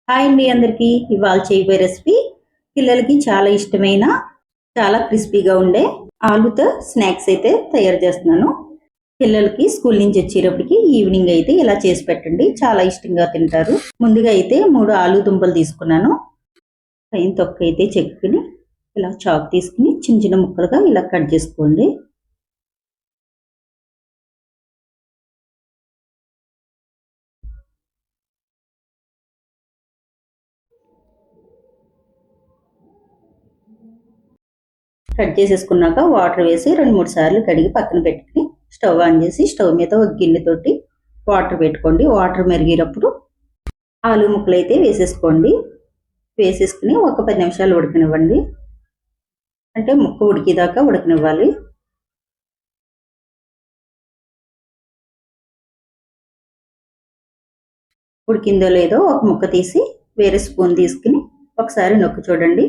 Hi అండి అందరికీ. ఇవాళ చేయబోయే రెసిపీ పిల్లలకి చాలా ఇష్టమైన చాలా క్రిస్పీగా ఉండే ఆలుతో స్నాక్స్ అయితే తయారు చేస్తున్నాను. పిల్లలకి స్కూల్ నుంచి వచ్చేటప్పటికి ఈవినింగ్ అయితే ఇలా చేసి పెట్టండి, చాలా ఇష్టంగా తింటారు. ముందుగా అయితే 3 ఆలు దుంపలు తీసుకున్నాను. పైన తొక్క అయితే చెక్కుని ఇలా చాకు తీసుకుని చిన్న చిన్న ముక్కలుగా ఇలా కట్ చేసుకోండి. కట్ చేసేసుకున్నాక వాటర్ వేసి 2-3 సార్లు కడిగి పక్కన పెట్టుకుని స్టవ్ ఆన్ చేసి స్టవ్ మీద ఒక గిన్నెతోటి వాటర్ పెట్టుకోండి. వాటర్ మరిగేటప్పుడు ఆలు ముక్కలు అయితే వేసేసుకోండి. వేసేసుకుని ఒక 10 నిమిషాలు ఉడకనివ్వండి. అంటే ముక్క ఉడికేదాకా ఉడకనివ్వాలి. ఉడికిందో లేదో ఒక ముక్క తీసి వేరే స్పూన్ తీసుకుని ఒకసారి నొక్కి చూడండి.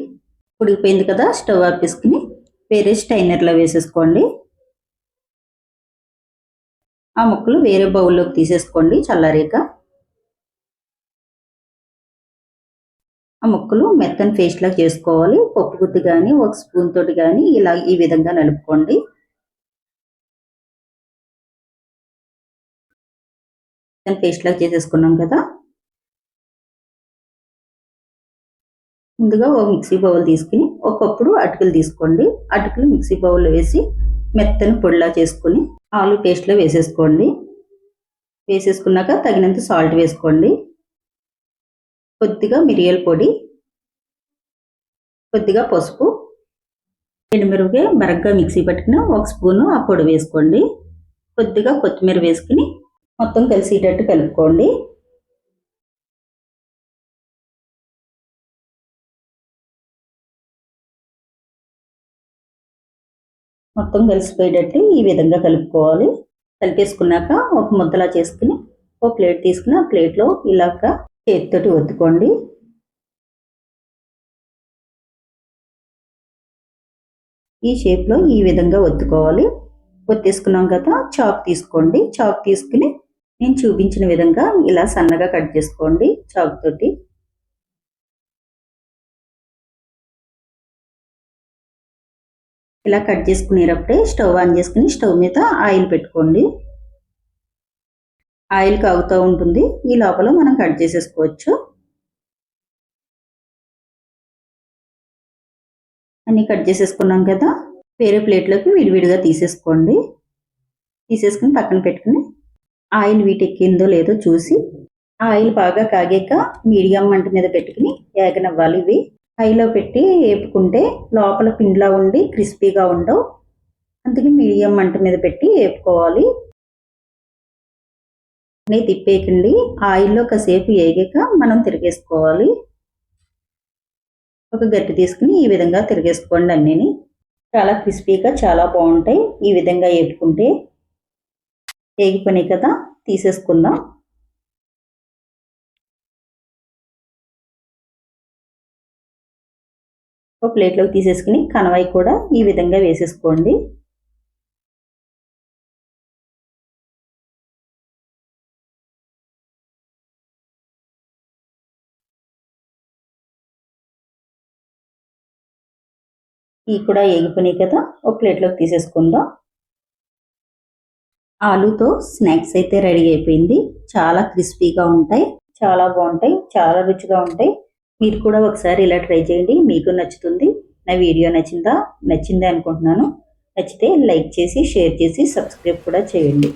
ఉడికిపోయింది కదా, స్టవ్ ఆపేసుకుని వేరే స్టైనర్లో వేసేసుకోండి. ఆ ముక్కలు వేరే బౌల్లోకి తీసేసుకోండి. చల్లారాక ఆ ముక్కలు మెత్తని పేస్ట్ లాగా చేసుకోవాలి. పప్పు గుత్తి కానీ ఒక స్పూన్ తోటి కానీ ఇలా ఈ విధంగా నలుపుకోండి. పేస్ట్ లాగా చేసేసుకున్నాం కదా. ముందుగా ఒక మిక్సీ బౌల్ తీసుకుని ఒకప్పుడు అటుకులు తీసుకోండి. అటుకులు మిక్సీ బౌల్లో వేసి మెత్తని పొడిలా చేసుకుని ఆలు పేస్ట్లో వేసేసుకోండి. వేసేసుకున్నాక తగినంత సాల్ట్ వేసుకోండి. కొద్దిగా మిరియాల పొడి, కొద్దిగా పసుపు, ఎండుమిరపకాయ బరగ్గా మిక్సీ పట్టుకుని ఒక స్పూను ఆ పొడి వేసుకోండి. కొద్దిగా కొత్తిమీర వేసుకుని మొత్తం కలిసేటట్టు కలుపుకోండి. మొత్తం కలిసిపోయేటట్టు ఈ విధంగా కలుపుకోవాలి. కలిపేసుకున్నాక ఒక ముద్దలా చేసుకుని ఒక ప్లేట్ తీసుకుని ఆ ప్లేట్లో ఇలాగ చేతితోటి ఒత్తుకోండి. ఈ షేప్లో ఈ విధంగా ఒత్తుకోవాలి. ఒత్తేసుకున్నాం కదా, చాక్ తీసుకోండి. చాక్ తీసుకుని నేను చూపించిన విధంగా ఇలా సన్నగా కట్ చేసుకోండి చాక్ తోటి. ఇలా కట్ చేసుకునేటప్పుడే స్టవ్ ఆన్ చేసుకుని స్టవ్ మీద ఆయిల్ పెట్టుకోండి. ఆయిల్ కాగుతూ ఉంటుంది. ఈ లోపల మనం కట్ చేసేసుకోవచ్చు. అన్నీ కట్ చేసేసుకున్నాం కదా, వేరే ప్లేట్లోకి విడివిడిగా తీసేసుకోండి. తీసేసుకుని పక్కన పెట్టుకుని ఆయిల్ వీటెక్కిందో లేదో చూసి ఆయిల్ బాగా కాగాక మీడియం మంట మీద పెట్టుకుని ఏగనివ్వాలి. ఇవి హైలో పెట్టి వేపుకుంటే లోపల పిండిలా ఉండి క్రిస్పీగా ఉండవు. అందుకే మీడియం మంట మీద పెట్టి వేపుకోవాలి. నెయ్యి తిప్పేయకండి. ఆయిల్లో కాసేపు వేగాక మనం తిరిగేసుకోవాలి. ఒక గట్టి తీసుకుని ఈ విధంగా తిరిగేసుకోండి. అన్నీని చాలా క్రిస్పీగా చాలా బాగుంటాయి. ఈ విధంగా వేపుకుంటే వేగిపోయినాయి కదా, తీసేసుకుందాం. ఒక ప్లేట్లోకి తీసేసుకుని కనవాయి కూడా ఈ విధంగా వేసేసుకోండి. ఈ కూడా వేగిపోయినాయి కదా, ఒక ప్లేట్లోకి తీసేసుకుందాం. ఆలుతో స్నాక్స్ అయితే రెడీ అయిపోయింది. చాలా క్రిస్పీగా ఉంటాయి, చాలా బాగుంటాయి, చాలా రుచిగా ఉంటాయి. మీరు కూడా ఒకసారి ఇలా ట్రై చేయండి, మీకు నచ్చుతుంది. నా వీడియో నచ్చింది అనుకుంటున్నాను. నచ్చితే లైక్ చేసి షేర్ చేసి సబ్స్క్రైబ్ కూడా చేయండి.